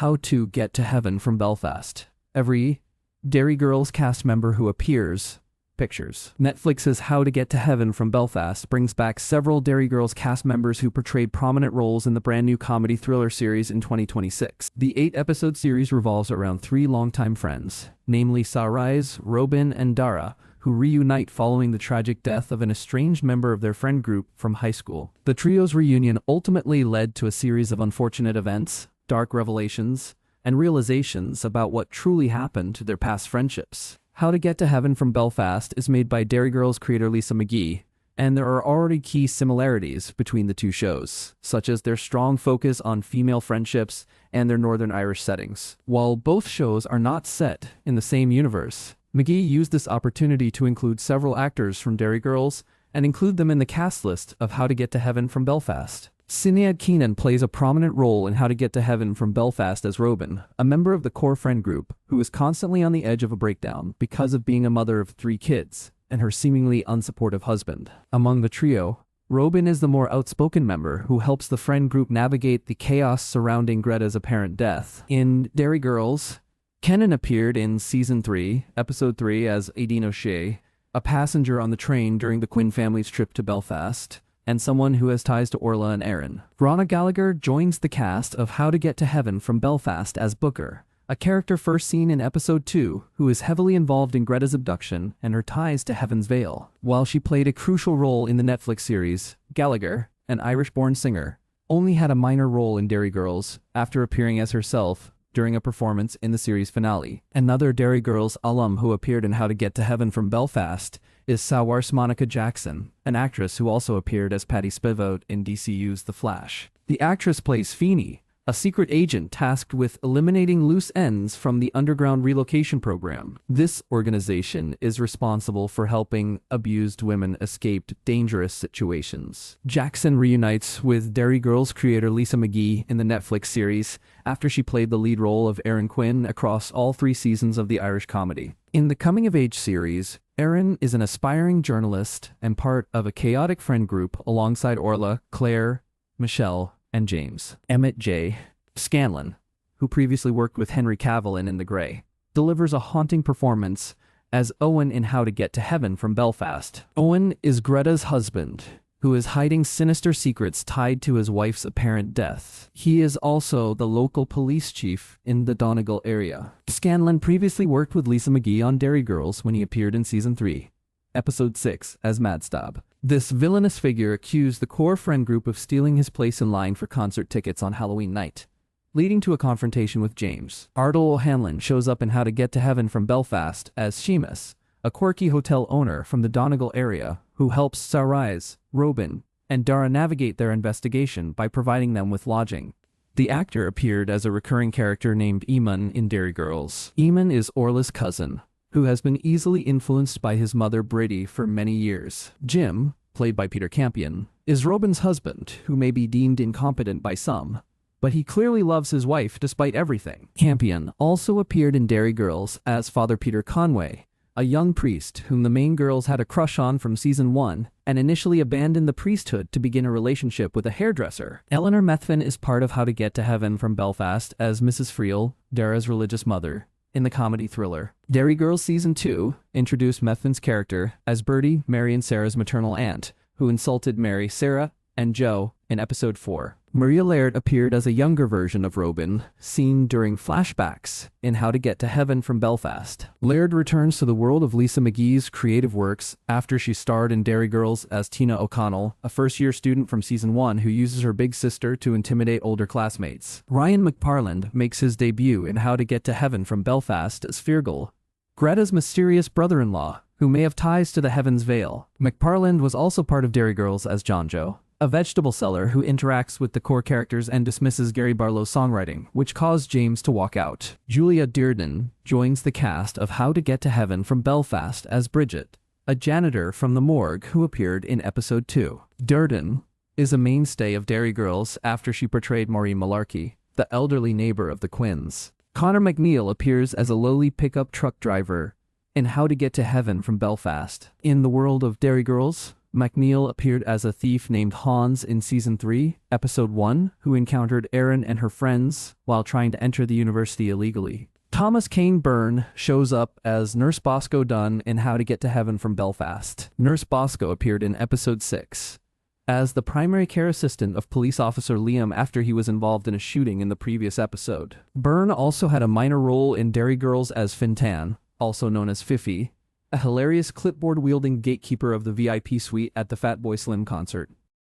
How to Get to Heaven from Belfast. Every Derry Girls cast member who appears. Pictures. Netflix's How to Get to Heaven from Belfast brings back several Derry Girls cast members who portrayed prominent roles in the brand new comedy thriller series in 2026. The 8-episode series revolves around 3 longtime friends, namely Sunrise, Robin, and Dara, who reunite following the tragic death of an estranged member of their friend group from high school. The trio's reunion ultimately led to a series of unfortunate events, dark revelations, and realizations about what truly happened to their past friendships. How to Get to Heaven from Belfast is made by Derry Girls creator Lisa McGee, and there are already key similarities between the two shows, such as their strong focus on female friendships and their Northern Irish settings. While both shows are not set in the same universe, McGee used this opportunity to include several actors from Derry Girls and include them in the cast list of How to Get to Heaven from Belfast. Sinead Keenan plays a prominent role in How to Get to Heaven from Belfast as Robin, a member of the core friend group who is constantly on the edge of a breakdown because of being a mother of 3 kids and her seemingly unsupportive husband. Among the trio, Robin is the more outspoken member who helps the friend group navigate the chaos surrounding Greta's apparent death. In Derry Girls, Kenan appeared in Season 3, Episode 3 as Aideen O'Shea, a passenger on the train during the Quinn family's trip to Belfast, and someone who has ties to Orla and Aaron. Ronna Gallagher joins the cast of How to Get to Heaven from Belfast as Booker, a character first seen in Episode 2 who is heavily involved in Greta's abduction and her ties to Heaven's Veil. While she played a crucial role in the Netflix series, Gallagher, an Irish-born singer, only had a minor role in Derry Girls after appearing as herself during a performance in the series finale. Another Derry Girls alum who appeared in How to Get to Heaven from Belfast is Saoirse Monica Jackson, an actress who also appeared as Patty Spivot in DCU's The Flash. The actress plays Feeney, a secret agent tasked with eliminating loose ends from the underground relocation program. This organization is responsible for helping abused women escape dangerous situations. Jackson reunites with Derry Girls creator Lisa McGee in the Netflix series after she played the lead role of Erin Quinn across all 3 seasons of the Irish comedy. In the coming-of-age series, Erin is an aspiring journalist and part of a chaotic friend group alongside Orla, Claire, Michelle, and James. Emmett J. Scanlon, who previously worked with Henry Cavill in The Grey, delivers a haunting performance as Owen in How to Get to Heaven from Belfast. Owen is Greta's husband, who is hiding sinister secrets tied to his wife's apparent death. He is also the local police chief in the Donegal area. Scanlon previously worked with Lisa McGee on Derry Girls when he appeared in Season 3, Episode 6 as Madstab. This villainous figure accused the core friend group of stealing his place in line for concert tickets on Halloween night, leading to a confrontation with James. Ardal O'Hanlon shows up in How to Get to Heaven from Belfast as Seamus, a quirky hotel owner from the Donegal area who helps Sunrise, Robin, and Dara navigate their investigation by providing them with lodging. The actor appeared as a recurring character named Eamon in Derry Girls. Eamon is Orla's cousin, who has been easily influenced by his mother Brady for many years. Jim, played by Peter Campion, is Robin's husband, who may be deemed incompetent by some, but he clearly loves his wife despite everything. Campion also appeared in Derry Girls as Father Peter Conway, a young priest whom the main girls had a crush on from Season 1 and initially abandoned the priesthood to begin a relationship with a hairdresser. Eleanor Methvin is part of How to Get to Heaven from Belfast as Mrs. Friel, Dara's religious mother, in the comedy thriller. Derry Girls Season 2 introduced Methvin's character as Bertie, Mary and Sarah's maternal aunt, who insulted Mary, Sarah, and Joe in Episode 4. Maria Laird appeared as a younger version of Robin, seen during flashbacks in How to Get to Heaven from Belfast. Laird returns to the world of Lisa McGee's creative works after she starred in Derry Girls as Tina O'Connell, a first-year student from Season 1 who uses her big sister to intimidate older classmates. Ryan McParland makes his debut in How to Get to Heaven from Belfast as Feargal, Greta's mysterious brother-in-law, who may have ties to the Heaven's Veil. McParland was also part of Derry Girls as John Joe, a vegetable seller who interacts with the core characters and dismisses Gary Barlow's songwriting, which caused James to walk out. Julia Dearden joins the cast of How to Get to Heaven from Belfast as Bridget, a janitor from the morgue who appeared in Episode 2. Dearden is a mainstay of Derry Girls after she portrayed Maureen Malarkey, the elderly neighbor of the Quinns. Connor McNeil appears as a lowly pickup truck driver in How to Get to Heaven from Belfast. In the world of Derry Girls, McNeil appeared as a thief named Hans in Season 3, Episode 1, who encountered Erin and her friends while trying to enter the university illegally. Thomas Kane Byrne shows up as Nurse Bosco Dunn in How to Get to Heaven from Belfast. Nurse Bosco appeared in Episode 6 as the primary care assistant of police officer Liam after he was involved in a shooting in the previous episode. Byrne also had a minor role in Derry Girls as Fintan, also known as Fifi, a hilarious clipboard-wielding gatekeeper of the VIP suite at the Fatboy Slim concert.